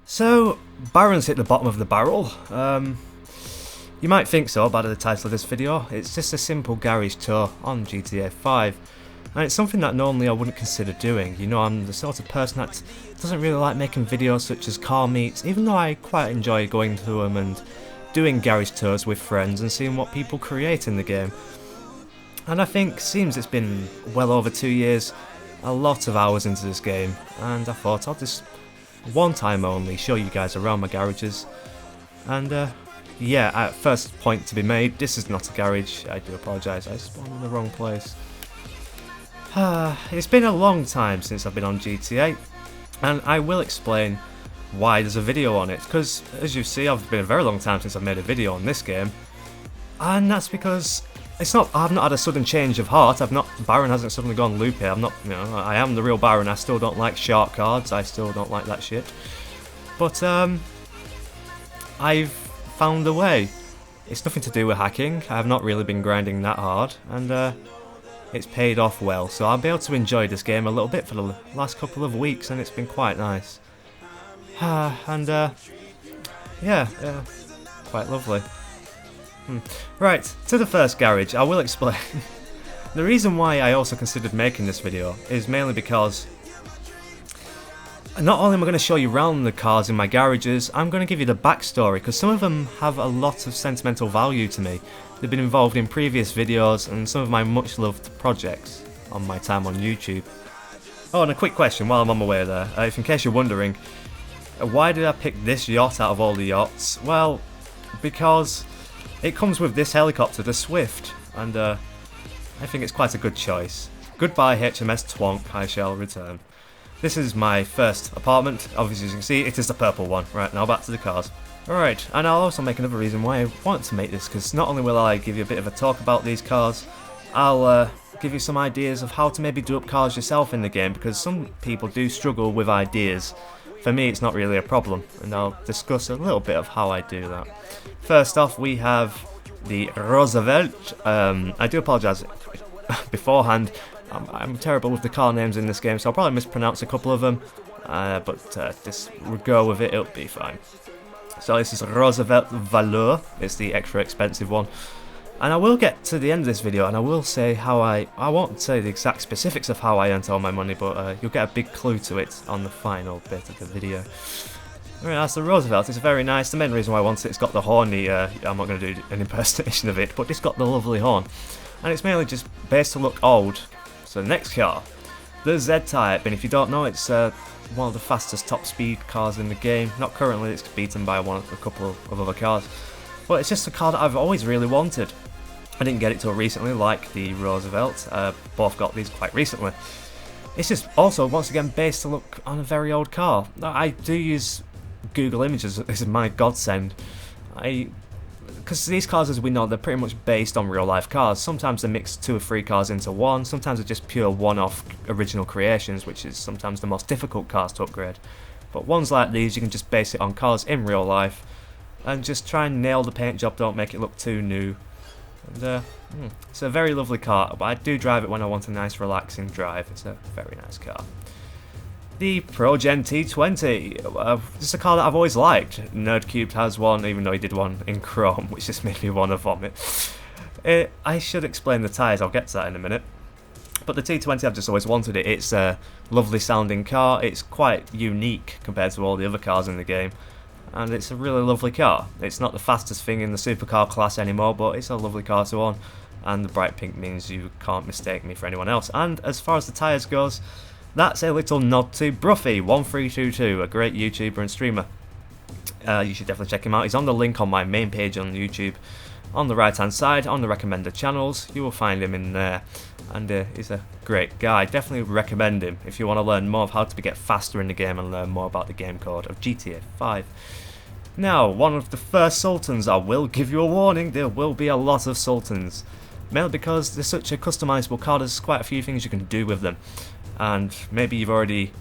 So, Baron's hit the bottom of the barrel. You might think so by the title of this video. It's just a simple garage tour on GTA 5. And it's something that normally I wouldn't consider doing. You know, I'm the sort of person that doesn't really like making videos such as car meets, even though I quite enjoy going to them and doing garage tours with friends and seeing what people create in the game. And I think, seems it's been well over 2 years, a lot of hours into this game, and I thought I'll just one time only show you guys around my garages. And yeah, first point to be made, this is not a garage. I do apologise, I spawned in the wrong place. It's been a long time since I've been on GTA, and I will explain why there's a video on it, because as you see, I've been a very long time since I've made a video on this game, and that's because I've not had a sudden change of heart. Baron hasn't suddenly gone loopy. I am the real Baron. I still don't like shark cards. I still don't like that shit. But I've found a way. It's nothing to do with hacking. I have not really been grinding that hard, and it's paid off well. So I'll be able to enjoy this game a little bit for the last couple of weeks, and it's been quite nice. Yeah, quite lovely. Right, to the first garage, I will explain. The reason why I also considered making this video is mainly because not only am I going to show you around the cars in my garages, I'm going to give you the backstory, because some of them have a lot of sentimental value to me. They've been involved in previous videos and some of my much loved projects on my time on YouTube. Oh, and a quick question while I'm on my way there, if in case you're wondering, why did I pick this yacht out of all the yachts? Well, because it comes with this helicopter, the Swift, and I think it's quite a good choice. Goodbye HMS Twonk, I shall return. This is my first apartment. Obviously, as you can see, it is the purple one. Right, now back to the cars. Alright, and I'll also make another reason why I want to make this, because not only will I give you a bit of a talk about these cars, I'll give you some ideas of how to maybe do up cars yourself in the game, because some people do struggle with ideas. For me, it's not really a problem, and I'll discuss a little bit of how I do that. First off, we have the Roosevelt. I do apologise beforehand. I'm terrible with the car names in this game, so I'll probably mispronounce a couple of them, but just go with it, it'll be fine. So this is Roosevelt Valeur. It's the extra expensive one. And I will get to the end of this video and I will say how I won't say the exact specifics of how I earned all my money, but you'll get a big clue to it on the final bit of the video. Alright, that's the Roosevelt. It's very nice. The main reason why I want it, it's got the horny, I'm not going to do an impersonation of it, but it's got the lovely horn. And it's mainly just based to look old. So the next car, the Z-Type, and if you don't know, it's one of the fastest top speed cars in the game. Not currently, it's beaten by a couple of other cars. But it's just a car that I've always really wanted. I didn't get it till recently, like the Roosevelt. Both got these quite recently. It's just also, once again, based to look on a very old car. I do use Google Images. This is my godsend. Because these cars, as we know, they're pretty much based on real life cars. Sometimes they mix 2 or 3 cars into one. Sometimes they're just pure one-off original creations, which is sometimes the most difficult cars to upgrade. But ones like these, you can just base it on cars in real life and just try and nail the paint job, don't make it look too new. And it's a very lovely car, but I do drive it when I want a nice relaxing drive. It's a very nice car. The ProGen T20, this is a car that I've always liked. Nerdcubed has one, even though he did one in chrome, which just made me want to vomit. I should explain the tyres, I'll get to that in a minute. But the T20, I've just always wanted it. It's a lovely sounding car, it's quite unique compared to all the other cars in the game. And it's a really lovely car. It's not the fastest thing in the supercar class anymore, but it's a lovely car to own. And the bright pink means you can't mistake me for anyone else. And as far as the tyres goes, that's a little nod to Bruffy1322, a great YouTuber and streamer. You should definitely check him out. He's on the link on my main page on YouTube. On the right hand side, on the recommended channels, you will find him in there. And he's a great guy. Definitely recommend him if you want to learn more of how to get faster in the game and learn more about the game code of GTA 5. Now, one of the first Sultans, I will give you a warning, there will be a lot of Sultans. Mainly because they're such a customizable car, there's quite a few things you can do with them. And maybe you've already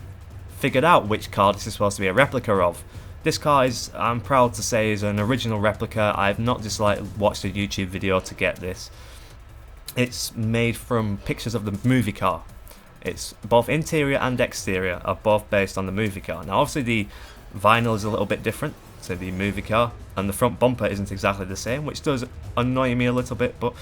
figured out which car this is supposed to be a replica of. This car is, I'm proud to say, is an original replica. I've not just watched a YouTube video to get this. It's made from pictures of the movie car. It's both interior and exterior are both based on the movie car. Now obviously the vinyl is a little bit different to the movie car, and the front bumper isn't exactly the same, which does annoy me a little bit, but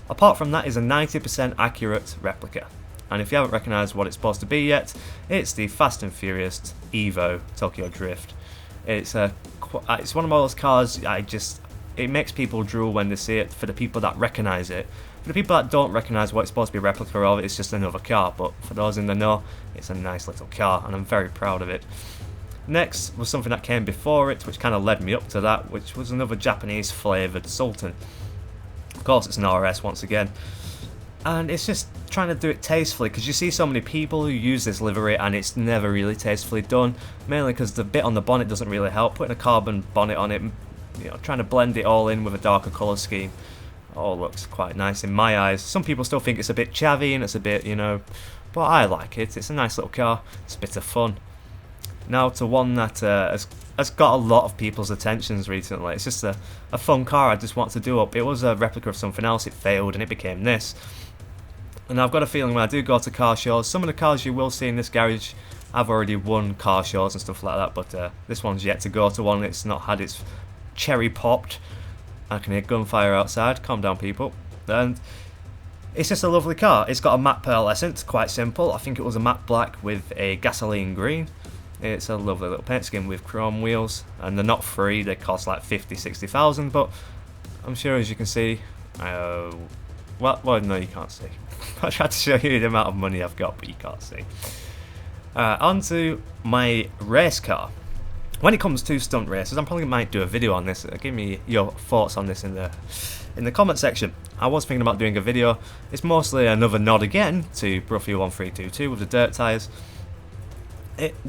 apart from that, is a 90% accurate replica. And if you haven't recognised what it's supposed to be yet, it's the Fast and Furious Evo Tokyo Drift. It's one of those cars, it makes people drool when they see it, for the people that recognise it. For the people that don't recognise what it's supposed to be a replica of, it's just another car, but for those in the know, it's a nice little car, and I'm very proud of it. Next was something that came before it, which kind of led me up to that, which was another Japanese flavoured Sultan. Of course, it's an RS once again, and it's just trying to do it tastefully, because you see so many people who use this livery and it's never really tastefully done, mainly because the bit on the bonnet doesn't really help. Putting a carbon bonnet on it, trying to blend it all in with a darker colour scheme, all looks quite nice in my eyes. Some people still think it's a bit chavvy and it's a bit, but I like it. It's a nice little car, it's a bit of fun. Now to one that has got a lot of people's attentions recently. It's just a fun car I just want to do up. It was a replica of something else, it failed and it became this. And I've got a feeling when I do go to car shows, some of the cars you will see in this garage have already won car shows and stuff like that, but this one's yet to go to one. It's not had its cherry popped. I can hear gunfire outside, calm down people. And it's just a lovely car. It's got a matte pearlescent, quite simple. I think it was a matte black with a gasoline green. It's a lovely little paint scheme with chrome wheels, and they're not free, they cost like 50,000-60,000, but I'm sure as you can see, well, no, you can't see. I tried to show you the amount of money I've got, but you can't see. On to my race car. When it comes to stunt races, I probably might do a video on this. Give me your thoughts on this in the comment section. I was thinking about doing a video. It's mostly another nod again to Bruffy 1322 with the dirt tyres.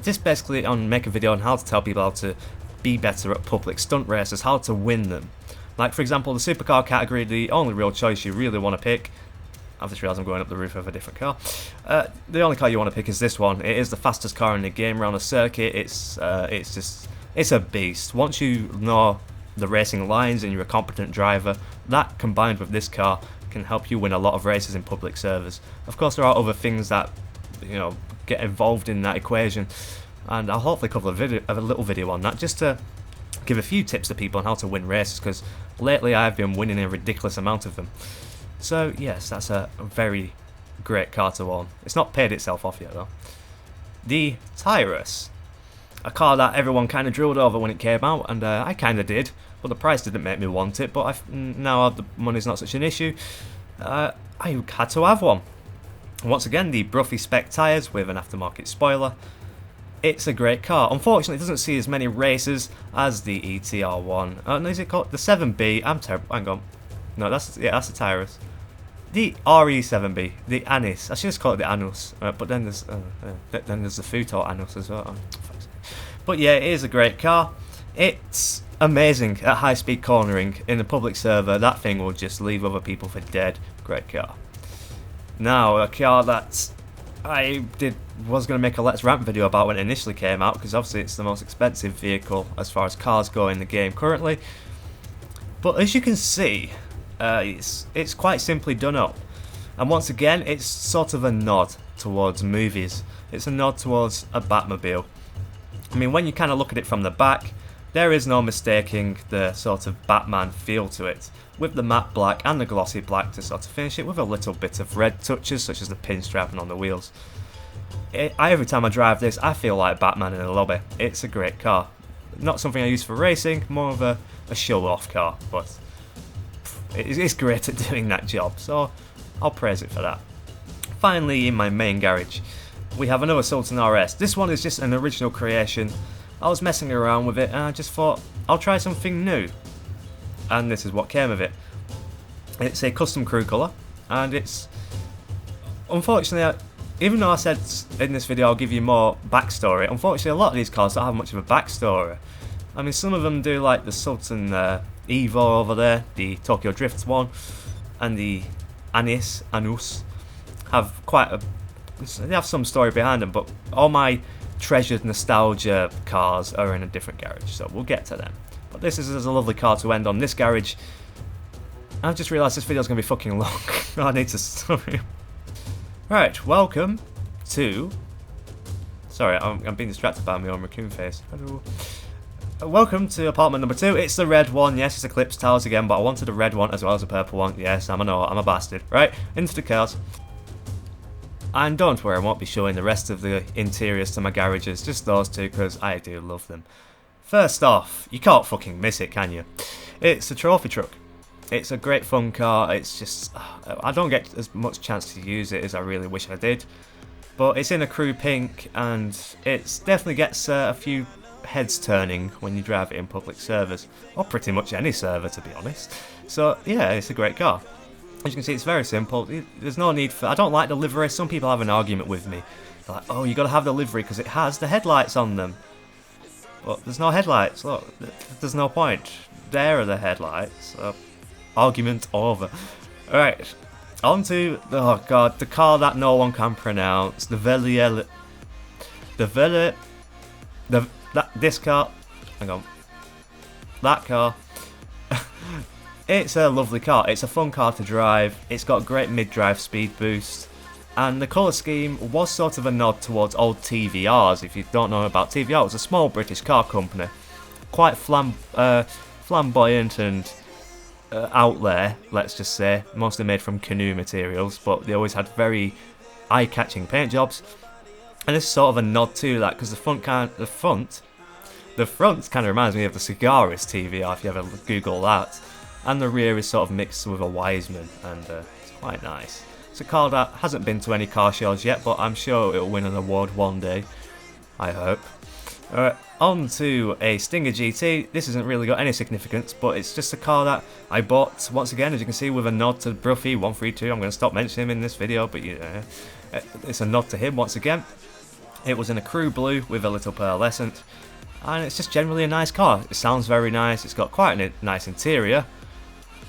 Just basically make a video on how to tell people how to be better at public stunt races, how to win them. Like for example, the supercar category, the only real choice you really want to pick, I've just realised I'm going up the roof of a different car. The only car you want to pick is this one. It is the fastest car in the game around the circuit. It's a beast. Once you know the racing lines and you're a competent driver, that combined with this car can help you win a lot of races in public servers. Of course, there are other things that get involved in that equation, and I'll hopefully cover a little video on that, just to give a few tips to people on how to win races, because lately I've been winning a ridiculous amount of them. So yes, that's a very great car to own. It's not paid itself off yet though. The Tyrus, a car that everyone kind of drilled over when it came out, and I kind of did, but the price didn't make me want it. But now the money's not such an issue, I had to have one. Once again, the Bruffy spec tyres with an aftermarket spoiler. It's a great car. Unfortunately, it doesn't see as many races as the ETR1. Is it called the 7B? I'm terrible. Hang on. No, that's the Tyrus. The RE7B, the Annis. I should just call it the Anus. But then there's the Futo Anus as well. But yeah, it is a great car. It's amazing at high-speed cornering in the public server. That thing will just leave other people for dead. Great car. Now, a car that I was going to make a Let's Ramp video about when it initially came out, because obviously it's the most expensive vehicle as far as cars go in the game currently. But as you can see, it's quite simply done up. And once again, it's sort of a nod towards movies. It's a nod towards a Batmobile. I mean, when you kind of look at it from the back, there is no mistaking the sort of Batman feel to it, with the matte black and the glossy black to sort of finish it with a little bit of red touches, such as the pinstriping on the wheels. Every time I drive this, I feel like Batman in a lobby. It's a great car. Not something I use for racing, more of a show-off car, but it's great at doing that job, so I'll praise it for that. Finally, in my main garage, we have another Sultan RS. This one is just an original creation. I was messing around with it and I just thought, I'll try something new. And this is what came of it. It's a custom crew colour, and it's... Unfortunately, even though I said in this video I'll give you more backstory, unfortunately a lot of these cars don't have much of a backstory. I mean, some of them do, like the Sultan Evo over there, the Tokyo Drift one, and the Anus, have they have some story behind them, but all my treasured nostalgia cars are in a different garage, so we'll get to them. But this is a lovely car to end on this garage. I've just realised this video is going to be fucking long. I need to sorry. Right, welcome to... Sorry, I'm being distracted by my own raccoon face. Hello. welcome to apartment number 2. It's the red one. Yes, it's Eclipse Towers again, but I wanted a red one as well as a purple one. Yes, I'm a bastard. Right, into the cars. And don't worry, I won't be showing the rest of the interiors to my garages, just those two, because I do love them. First off, you can't fucking miss it, can you? It's a trophy truck. It's a great fun car. It's just, I don't get as much chance to use it as I really wish I did. But it's in a crew pink, and it definitely gets a few heads turning when you drive it in public servers, or pretty much any server, to be honest. So yeah, it's a great car. As you can see, it's very simple. There's no need for... I don't like the livery. Some people have an argument with me. They're like, oh, you got to have the livery because it has the headlights on them. But there's no headlights. Look, there's no point. There are the headlights. Argument over. Alright, on to... Oh, God. The car that no one can pronounce. This car... Hang on. That car... It's a lovely car, it's a fun car to drive, it's got great mid-drive speed boost, and the colour scheme was sort of a nod towards old TVRs. If you don't know about TVR, it was a small British car company, quite flamboyant and out there, let's just say, mostly made from canoe materials, but they always had very eye-catching paint jobs, and this is sort of a nod to that, because the front kind of reminds me of the Cigarist TVR, if you ever Google that. And the rear is sort of mixed with a Wiseman, and it's quite nice. It's a car that hasn't been to any car shows yet, but I'm sure it'll win an award one day. I hope. On to a Stinger GT. This hasn't really got any significance, but it's just a car that I bought, once again, as you can see, with a nod to Bruffy132. I'm going to stop mentioning him in this video, but it's a nod to him once again. It was in a crew blue with a little pearlescent, and it's just generally a nice car. It sounds very nice, it's got quite a nice interior,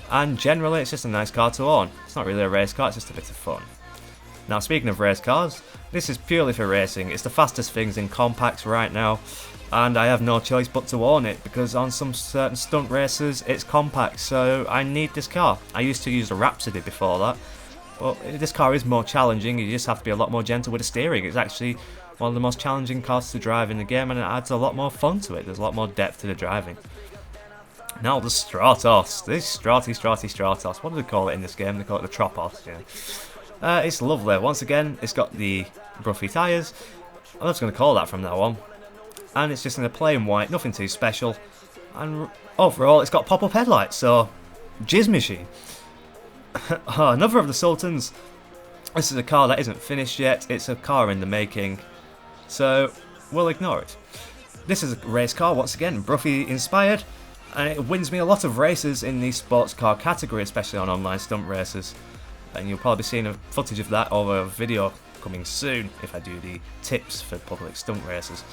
and generally it's just a nice car to own. It's not really a race car, it's just a bit of fun. Now, speaking of race cars, this is purely for racing. It's the fastest things in compacts right now, and I have no choice but to own it, because on some certain stunt races it's compact, so I need this car. I used to use a Rhapsody before that, but this car is more challenging. You just have to be a lot more gentle with the steering. It's actually one of the most challenging cars to drive in the game, and it adds a lot more fun to it. There's a lot more depth to the driving. Now the Stratos. This Stratos. What do they call it in this game? They call it the Tropos. Yeah. It's lovely. Once again, it's got the Bruffy tyres. I'm just going to call that from now on. And it's just in a plain white, nothing too special. And overall, it's got pop-up headlights, so jizz machine. Another of the Sultans. This is a car that isn't finished yet. It's a car in the making, so we'll ignore it. This is a race car, once again, Bruffy inspired, and it wins me a lot of races in the sports car category, especially on online stunt races. And you'll probably be seeing a footage of that or a video coming soon if I do the tips for public stunt races.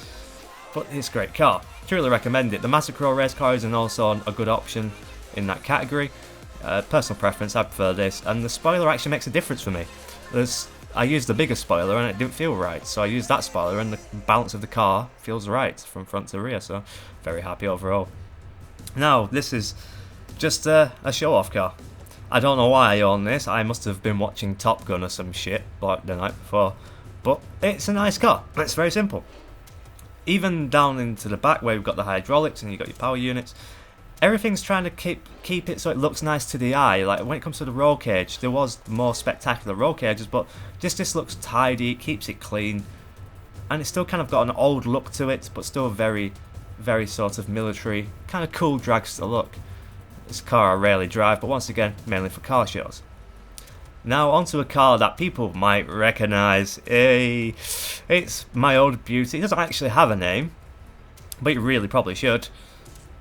But it's a great car. Truly recommend it. The Massacro race car is also a good option in that category. Personal preference, I prefer this, and the spoiler actually makes a difference for me. I used the bigger spoiler and it didn't feel right, so I used that spoiler and the balance of the car feels right from front to rear, so very happy overall. Now, this is just a show-off car. I don't know why I own this. I must have been watching Top Gun or some shit like the night before, but it's a nice car. It's very simple. Even down into the back where you've got the hydraulics and you've got your power units, everything's trying to keep it so it looks nice to the eye. Like when it comes to the roll cage, there was more spectacular roll cages, but this looks tidy, it keeps it clean, and it's still kind of got an old look to it, but still very, very sort of military, kind of cool dragster look. This car I rarely drive, but once again, mainly for car shows. Now onto a car that people might recognise. It's my old beauty. It doesn't actually have a name, but it really probably should.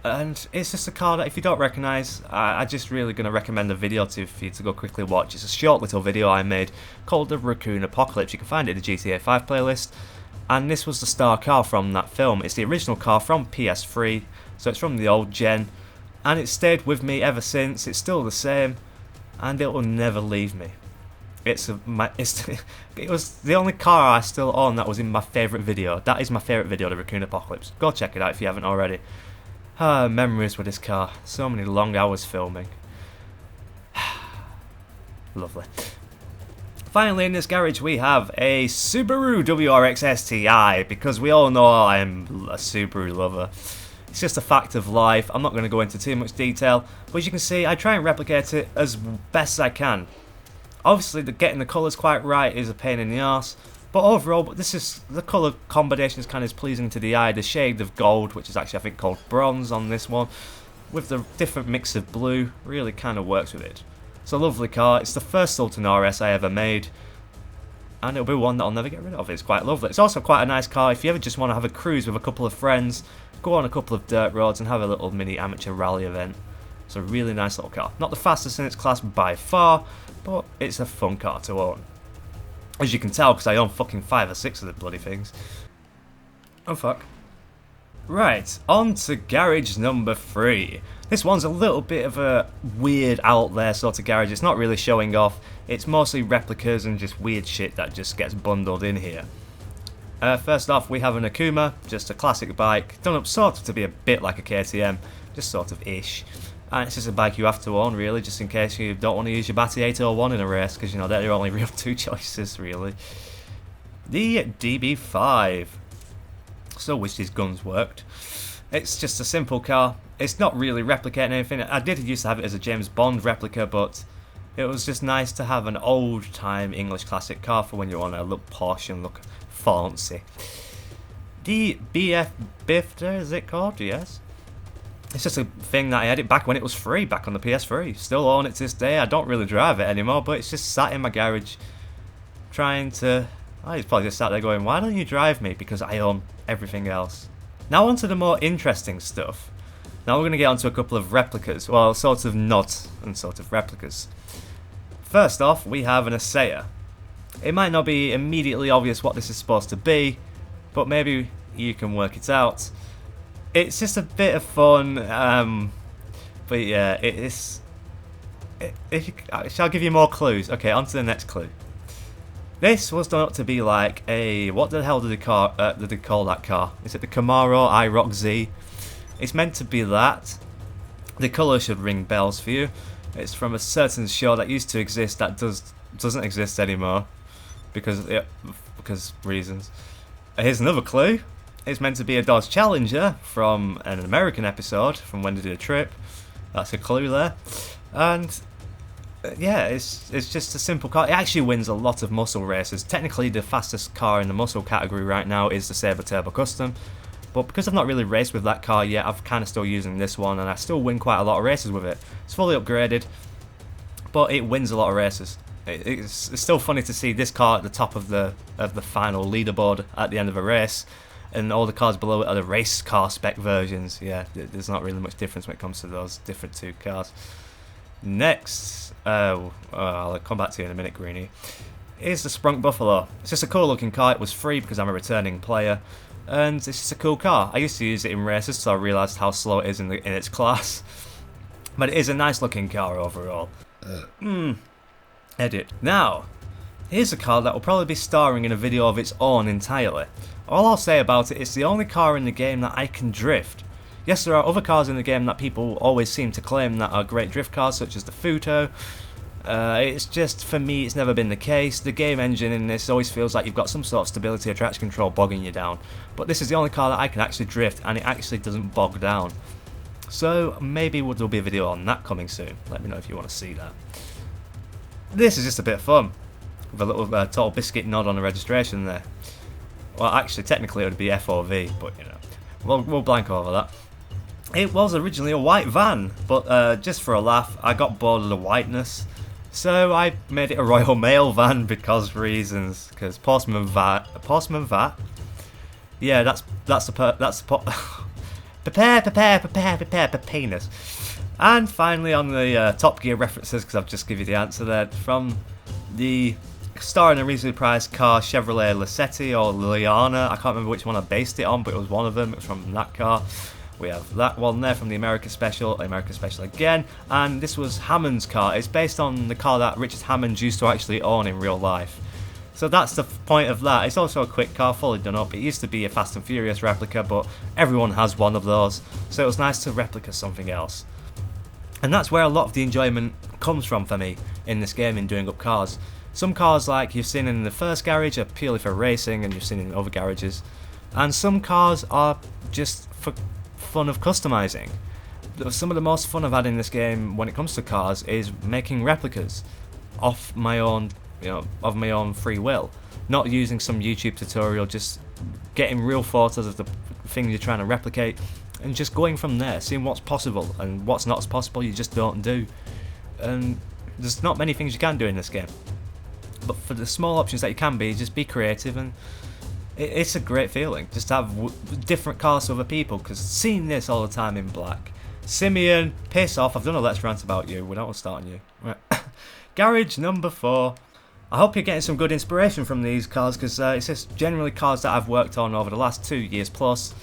And it's just a car that if you don't recognise, I'm just really going to recommend the video for you to go quickly watch. It's a short little video I made called the Raccoon Apocalypse. You can find it in the GTA 5 playlist. And this was the star car from that film. It's the original car from PS3, so it's from the old gen. And it's stayed with me ever since. It's still the same, and it will never leave me. It was the only car I still own that was in my favourite video. That is my favourite video, the Raccoon Apocalypse. Go check it out if you haven't already. Memories with this car. So many long hours filming. Lovely. Finally, in this garage we have a Subaru WRX STI, because we all know I'm a Subaru lover. It's just a fact of life. I'm not going to go into too much detail, but as you can see, I try and replicate it as best as I can. Obviously, getting the colours quite right is a pain in the arse, but overall, the colour combination is kind of pleasing to the eye. The shade of gold, which is actually I think called bronze on this one, with the different mix of blue, really kind of works with it. It's a lovely car. It's the first Sultan RS I ever made, and it'll be one that I'll never get rid of. It's quite lovely. It's also quite a nice car if you ever just want to have a cruise with a couple of friends, go on a couple of dirt roads and have a little mini amateur rally event. It's a really nice little car. Not the fastest in its class by far, but it's a fun car to own. As you can tell, because I own fucking 5 or 6 of the bloody things. Oh fuck. Right, on to garage number 3. This one's a little bit of a weird out there sort of garage. It's not really showing off. It's mostly replicas and just weird shit that just gets bundled in here. First off, we have an Akuma, just a classic bike, done up sort of to be a bit like a KTM, just sort of ish. And it's just a bike you have to own, really, just in case you don't want to use your Batty 801 in a race, because, you know, they're your only real 2 choices, really. The DB5. Still wish these guns worked. It's just a simple car. It's not really replicating anything. I did used to have it as a James Bond replica, but it was just nice to have an old-time English classic car for when you want to look posh and look fancy. The BF Bifter, is it called? Yes. It's just a thing that I had it back when it was free, back on the PS3. Still own it to this day. I don't really drive it anymore, but it's just sat in my garage trying to... Oh, he's probably just sat there going, why don't you drive me? Because I own everything else. Now on to the more interesting stuff. Now we're going to get onto a couple of replicas. Well, sort of not and sort of replicas. First off, we have an Asea. It might not be immediately obvious what this is supposed to be, but maybe you can work it out. It's just a bit of fun, but yeah, shall I give you more clues? Okay, on to the next clue. This was done up to be like a... What the hell did they call that car? Is it the Camaro iRock Z? It's meant to be that. The colour should ring bells for you. It's from a certain show that used to exist that doesn't exist anymore. Because reasons. Here's another clue. It's meant to be a Dodge Challenger from an American episode from When They Did a Trip. That's a clue there. And yeah, it's just a simple car. It actually wins a lot of muscle races. Technically, the fastest car in the muscle category right now is the Sabre Turbo Custom. But because I've not really raced with that car yet, I'm kind of still using this one, and I still win quite a lot of races with it. It's fully upgraded, but it wins a lot of races. It's still funny to see this car at the top of the final leaderboard at the end of a race, and all the cars below it are the race car spec versions. Yeah, there's not really much difference when it comes to those different 2 cars. Next, I'll come back to you in a minute, Greenie, is the Sprunk Buffalo. It's just a cool looking car. It was free because I'm a returning player, and it's just a cool car. I used to use it in races, so I realised how slow it is in its class. But it is a nice looking car overall. Edit. Now, here's a car that will probably be starring in a video of its own entirely. All I'll say about it, it's the only car in the game that I can drift. Yes, there are other cars in the game that people always seem to claim that are great drift cars, such as the Futo. It's just, for me, it's never been the case. The game engine in this always feels like you've got some sort of stability or traction control bogging you down. But this is the only car that I can actually drift, and it actually doesn't bog down. So maybe there'll be a video on that coming soon. Let me know if you want to see that. This is just a bit of fun, with a little Total Biscuit nod on the registration there. Well, actually, technically it would be FOV, but you know, we'll blank over that. It was originally a white van, but just for a laugh, I got bored of the whiteness, so I made it a Royal Mail van because reasons. Because Postman VAT. Yeah, that's prepare penis. And finally, on the Top Gear references, because I've just given you the answer there, from the star in a reasonably priced car, Chevrolet Lacetti or Liana. I can't remember which one I based it on, but it was one of them. It was from that car. We have that one there from the American Special again, and this was Hammond's car. It's based on the car that Richard Hammond used to actually own in real life. So that's the point of that. It's also a quick car, fully done up. It used to be a Fast and Furious replica, but everyone has one of those, so it was nice to replica something else. And that's where a lot of the enjoyment comes from for me in this game, in doing up cars. Some cars, like you've seen in the first garage, are purely for racing, and you've seen in other garages. And some cars are just for fun of customizing. Some of the most fun I've had in this game when it comes to cars is making replicas off my own, of my own free will. Not using some YouTube tutorial, just getting real photos of the thing you're trying to replicate and just going from there, seeing what's possible and what's not possible you just don't do. And there's not many things you can do in this game. But for the small options that you can be, just be creative, and it's a great feeling just to have different cars to other people, because seeing this all the time in black. Simeon, piss off, I've done a Let's Rant about you, we don't start on you. Right. Garage number 4. I hope you're getting some good inspiration from these cars, because it's just generally cars that I've worked on over the last 2 years plus,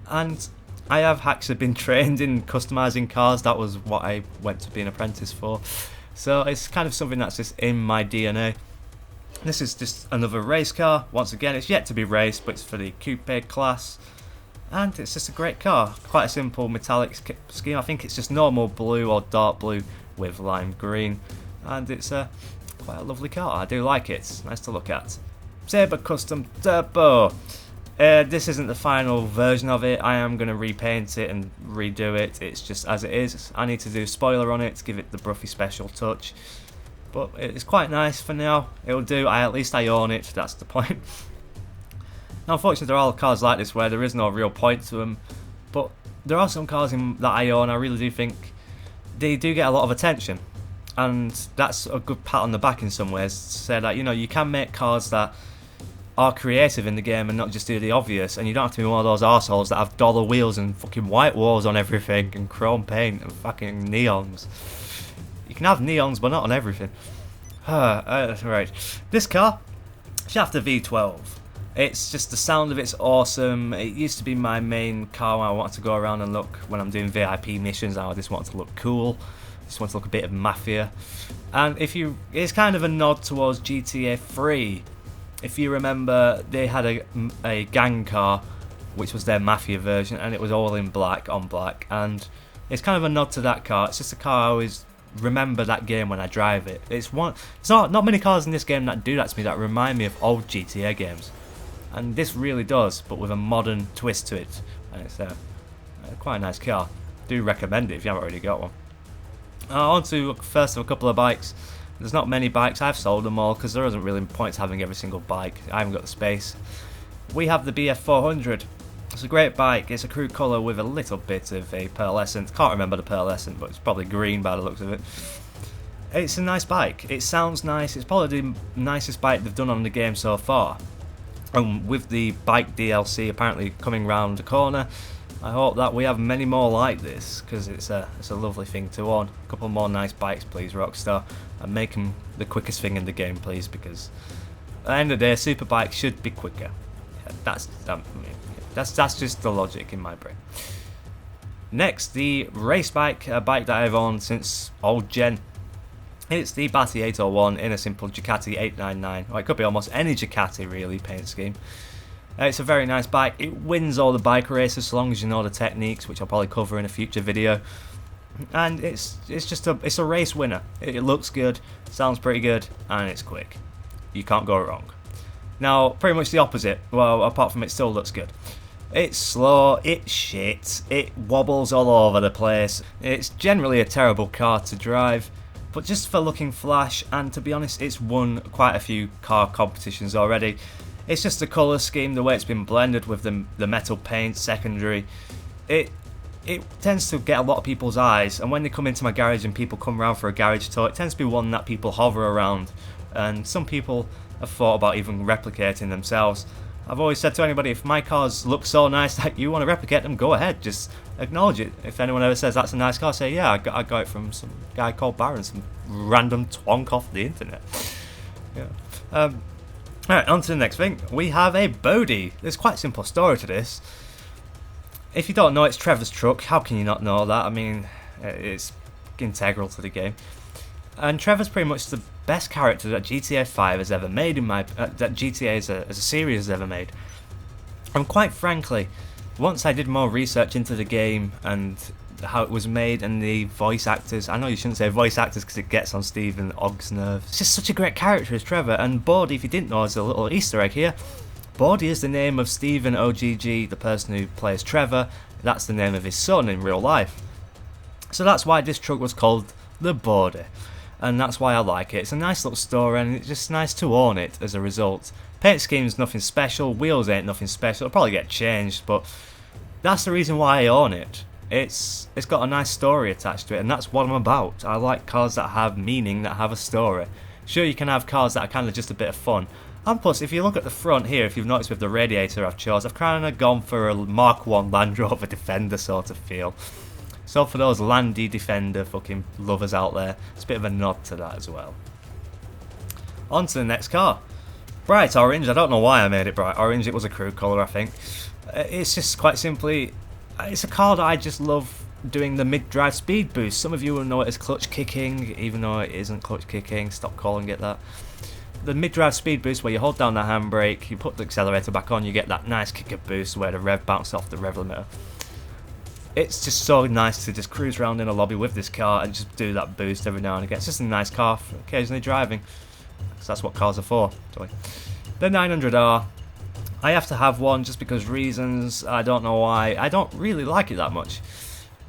and I have actually been trained in customising cars. That was what I went to be an apprentice for, so it's kind of something that's just in my DNA. This is just another race car. Once again, it's yet to be raced, but it's for the coupe class. And it's just a great car. Quite a simple metallic scheme. I think it's just normal blue or dark blue with lime green. And it's quite a lovely car. I do like it. It's nice to look at. Sabre Custom Turbo. This isn't the final version of it. I am going to repaint it and redo it. It's just as it is. I need to do a spoiler on it to give it the Bruffy special touch. But it's quite nice for now. It'll do. At least I own it. That's the point. Now, unfortunately, there are cars like this where there is no real point to them. But there are some cars that I own. I really do think they do get a lot of attention, and that's a good pat on the back in some ways. To say that you can make cars that are creative in the game and not just do the obvious. And you don't have to be one of those arseholes that have dollar wheels and fucking white walls on everything and chrome paint and fucking neons. You can have neons, but not on everything. Right. This car, Shafter V12. It's just the sound of it's awesome. It used to be my main car when I wanted to go around and look when I'm doing VIP missions. I just want to look cool. Just want to look a bit of mafia. And it's kind of a nod towards GTA 3. If you remember, they had a gang car, which was their mafia version, and it was all in black on black. And it's kind of a nod to that car. It's just a car I always remember that game when I drive it. It's not many cars in this game that do that to me, that remind me of old GTA games, and this really does, but with a modern twist to it. And it's quite a nice car. Do recommend it if you haven't already got one. On to first of a couple of bikes. There's not many bikes. I've sold them all because there isn't really point having every single bike. I haven't got the space. We have the BF400. It's a great bike. It's a crew colour with a little bit of a pearlescent. Can't remember the pearlescent, but it's probably green by the looks of it. It's a nice bike. It sounds nice. It's probably the nicest bike they've done on the game so far. And with the bike DLC apparently coming round the corner, I hope that we have many more like this, because it's a lovely thing to own. A couple more nice bikes, please, Rockstar, and make them the quickest thing in the game, please, because at the end of the day, super bikes should be quicker. Yeah, that's just the logic in my brain. Next, the race bike, a bike that I've owned since old gen. It's the Batti 801 in a simple Ducati 899. Or it could be almost any Ducati, really, paint scheme. It's a very nice bike. It wins all the bike races so long as you know the techniques, which I'll probably cover in a future video. And it's a race winner. It looks good, sounds pretty good, and it's quick. You can't go wrong. Now, pretty much the opposite. Well, apart from it still looks good. It's slow, it's shit, it wobbles all over the place. It's generally a terrible car to drive, but just for looking flash, and to be honest, it's won quite a few car competitions already. It's just the colour scheme, the way it's been blended with the metal paint secondary. It tends to get a lot of people's eyes, and when they come into my garage and people come around for a garage tour, it tends to be one that people hover around, and some people have thought about even replicating themselves. I've always said to anybody, if my cars look so nice that you want to replicate them, go ahead, just acknowledge it. If anyone ever says that's a nice car, say, yeah, I got it from some guy called Baron, some random twonk off the internet. Yeah. Alright, on to the next thing. We have a Bodhi. There's quite a simple story to this. If you don't know, it's Trevor's truck. How can you not know that? I mean, it's integral to the game. And Trevor's pretty much the best character that GTA 5 has ever made, that GTA as a series has ever made. And quite frankly, once I did more research into the game and how it was made and the voice actors, I know you shouldn't say voice actors because it gets on Stephen Ogg's nerves. It's just such a great character as Trevor. And Bodhi, if you didn't know, is a little Easter egg here. Bodhi is the name of Stephen OGG, the person who plays Trevor, That's the name of his son in real life. So that's why this truck was called the Body, and that's why I like it. It's a nice little story, and it's just nice to own it as a result. Paint scheme's nothing special, wheels ain't nothing special, it'll probably get changed, but that's the reason why I own it. It's got a nice story attached to it, and that's what I'm about. I like cars that have meaning, that have a story. Sure, you can have cars that are kind of just a bit of fun. And plus, if you look at the front here, if you've noticed with the radiator I've chosen, I've kind of gone for a Mark 1 Land Rover Defender sort of feel. So for those Landy Defender fucking lovers out there, it's a bit of a nod to that as well. On to the next car. Bright orange. I don't know why I made it bright orange. It was a crew colour, I think. It's just quite simply, it's a car that I just love doing the mid-drive speed boost. Some of you will know it as clutch kicking, even though it isn't clutch kicking. Stop calling it that. The mid-drive speed boost where you hold down the handbrake, you put the accelerator back on, you get that nice kicker boost where the rev bounces off the rev limiter. It's just so nice to just cruise around in a lobby with this car and just do that boost every now and again. It's just a nice car for occasionally driving. So that's what cars are for. Sorry. The 900R. I have to have one just because reasons. I don't know why. I don't really like it that much.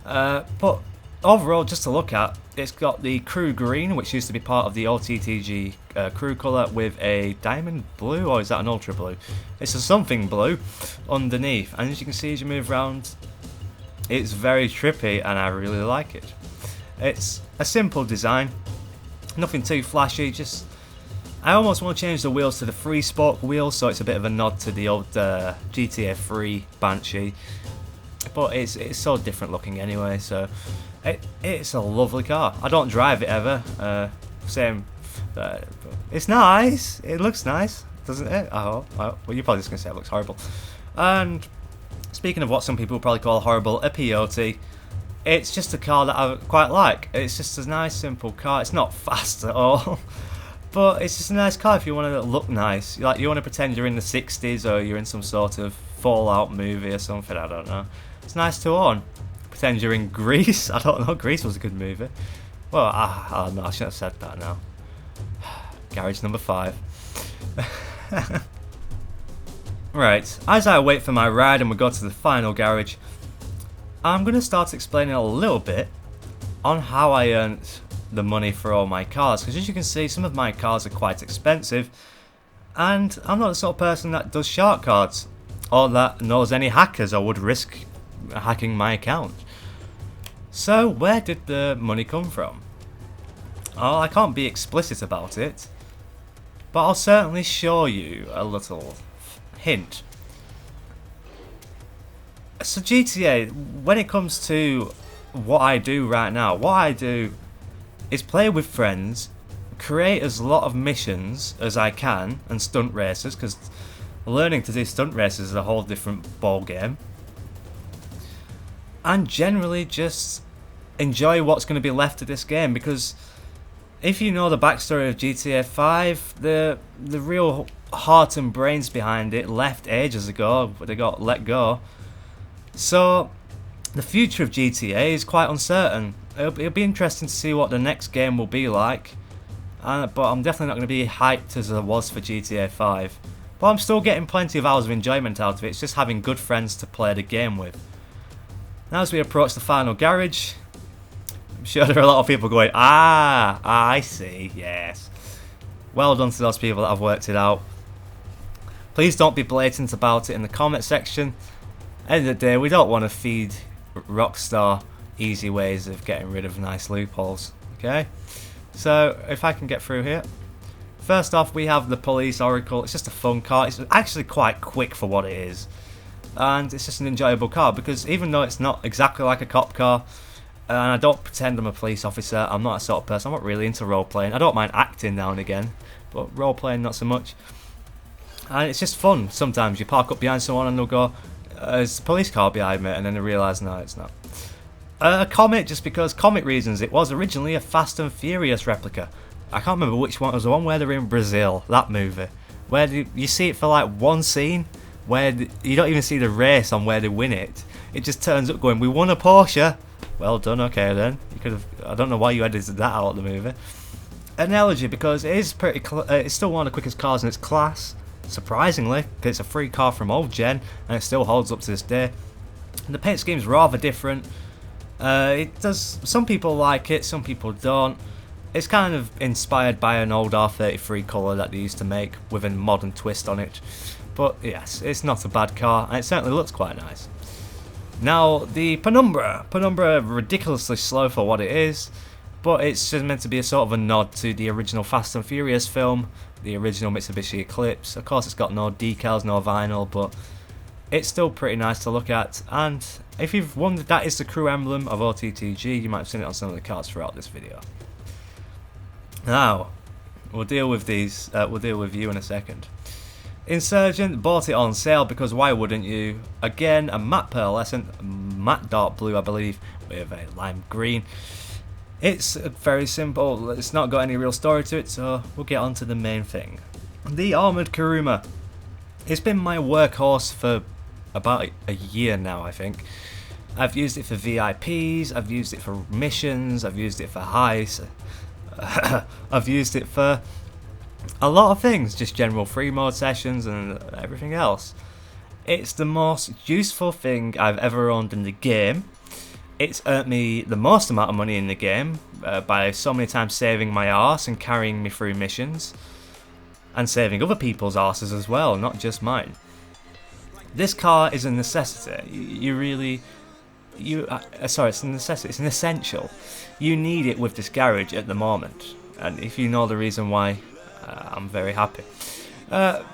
But overall, just to look at, it's got the crew green, which used to be part of the OTTG crew colour, with a diamond blue, or is that an ultra blue? It's a something blue underneath. And as you can see as you move around, it's very trippy and I really like it. It's a simple design, nothing too flashy, just I almost want to change the wheels to the 3-spoke wheels, so it's a bit of a nod to the old GTA 3 Banshee. But it's so different looking anyway, so it's a lovely car. I don't drive it ever, it's nice, it looks nice, doesn't it? Well, you're probably just going to say it looks horrible. And speaking of what some people probably call horrible, a POT, it's just a car that I quite like. It's just a nice simple car. It's not fast at all, but it's just a nice car if you want to look nice. Like you want to pretend you're in the 60s or you're in some sort of Fallout movie or something, I don't know. It's nice to own. Pretend you're in Greece. I don't know, Greece was a good movie. Well, I don't know, I shouldn't have said that now. Garage number 5. Right, as I wait for my ride and we go to the final garage, I'm going to start explaining a little bit on how I earned the money for all my cars, because as you can see, some of my cars are quite expensive, and I'm not the sort of person that does shark cards, or that knows any hackers or would risk hacking my account. So where did the money come from? Oh, I can't be explicit about it, but I'll certainly show you a little hint. So GTA, when it comes to what I do right now, what I do is play with friends, create as lot of missions as I can, and stunt races, because learning to do stunt races is a whole different ball game, and generally just enjoy what's going to be left of this game, because if you know the backstory of GTA 5, the real heart and brains behind it left ages ago, but they got let go. So the future of GTA is quite uncertain. It'll be interesting to see what the next game will be like, but I'm definitely not going to be hyped as I was for GTA 5. But I'm still getting plenty of hours of enjoyment out of it. It's just having good friends to play the game with. Now as we approach the final garage, I'm sure there are a lot of people going, I see, yes. Well done to those people that have worked it out. Please don't be blatant about it in the comment section. End of the day, we don't want to feed Rockstar easy ways of getting rid of nice loopholes. Okay? So, if I can get through here. First off, we have the Police Oracle. It's just a fun car. It's actually quite quick for what it is. And it's just an enjoyable car, because even though it's not exactly like a cop car, and I don't pretend I'm a police officer, I'm not a sort of person, I'm not really into role-playing. I don't mind acting now and again, but role-playing not so much. And it's just fun. Sometimes you park up behind someone and they'll go, there's a police car behind me, and then they realise, no, it's not. A Comet, just because comic reasons. It was originally a Fast and Furious replica. I can't remember which one. It was the one where they're in Brazil, that movie. Where you see it for like one scene, where you don't even see the race on where they win it. It just turns up going, we won a Porsche. Well done, okay then. You could have. I don't know why you edited that out of the movie. Analogy, because it is pretty. It's still one of the quickest cars in its class. Surprisingly, because it's a free car from old gen, and it still holds up to this day. The paint scheme's rather different. Some people like it, some people don't. It's kind of inspired by an old R33 colour that they used to make with a modern twist on it. But yes, it's not a bad car, and it certainly looks quite nice. Now, the Penumbra, ridiculously slow for what it is, but it's just meant to be a sort of a nod to the original Fast and Furious film, the original Mitsubishi Eclipse. Of course, it's got no decals, no vinyl, but it's still pretty nice to look at. And if you've wondered, that is the crew emblem of OTTG. You might have seen it on some of the cars throughout this video. Now, we'll deal with these. We'll deal with you in a second. Insurgent, bought it on sale because why wouldn't you? Again, a matte pearlescent, matte dark blue, I believe, with a lime green. It's very simple. It's not got any real story to it, so we'll get on to the main thing. The Armoured Kuruma. It's been my workhorse for about a year now, I think. I've used it for VIPs, I've used it for missions, I've used it for heists, I've used it for a lot of things, just general free mode sessions and everything else. It's the most useful thing I've ever owned in the game. It's earned me the most amount of money in the game by so many times saving my arse and carrying me through missions. And saving other people's arses as well, not just mine. This car is a necessity. It's a necessity. It's an essential. You need it with this garage at the moment, and if you know the reason why, I'm very happy.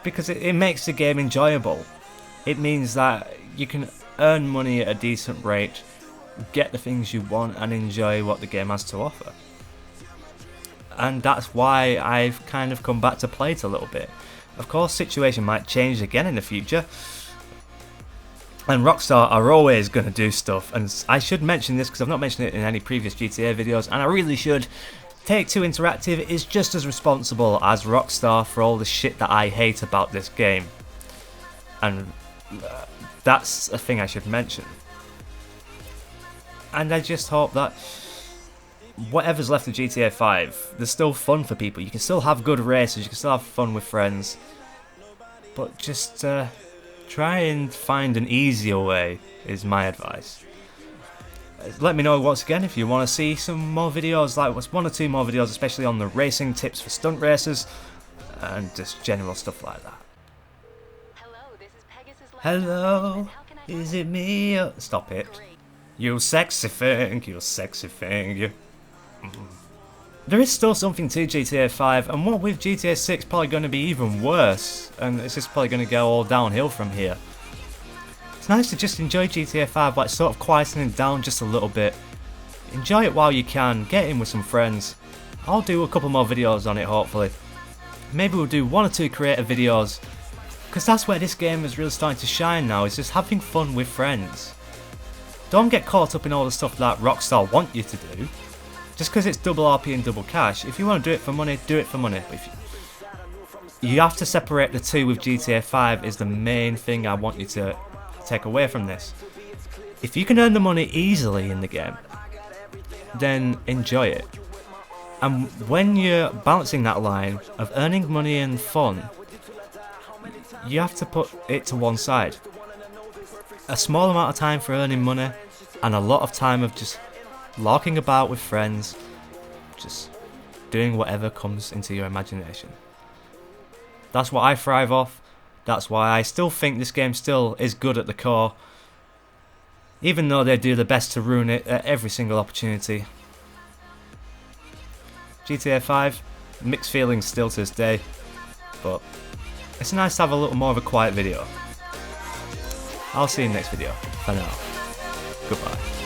Because it makes the game enjoyable. It means that you can earn money at a decent rate, get the things you want, and enjoy what the game has to offer. And that's why I've kind of come back to play it a little bit. Of course, situation might change again in the future, and Rockstar are always going to do stuff, and I should mention this because I've not mentioned it in any previous GTA videos, and I really should. Take-Two Interactive is just as responsible as Rockstar for all the shit that I hate about this game, and that's a thing I should mention. And I just hope that whatever's left of GTA 5, there's still fun for people. You can still have good races, you can still have fun with friends, but just try and find an easier way is my advice. Let me know once again if you want to see some more videos, like one or two more videos, especially on the racing tips for stunt racers and just general stuff like that. Hello, is it me? Stop it. You sexy thing, you sexy thing, you. There is still something to GTA 5, and what with GTA 6 probably going to be even worse, and it's just probably going to go all downhill from here. It's nice to just enjoy GTA 5, like sort of quietening down just a little bit. Enjoy it while you can, get in with some friends. I'll do a couple more videos on it hopefully. Maybe we'll do one or two creative videos, because that's where this game is really starting to shine now, is just having fun with friends. Don't get caught up in all the stuff that Rockstar want you to do. Just because it's double RP and double cash, if you want to do it for money, do it for money. But you have to separate the two with GTA 5 is the main thing I want you to take away from this. If you can earn the money easily in the game, then enjoy it. And when you're balancing that line of earning money and fun, you have to put it to one side. A small amount of time for earning money and a lot of time of just larking about with friends, just doing whatever comes into your imagination. That's what I thrive off. That's why I still think this game still is good at the core, even though they do their best to ruin it at every single opportunity. GTA 5, mixed feelings still to this day, but it's nice to have a little more of a quiet video. I'll see you in the next video. For now, goodbye.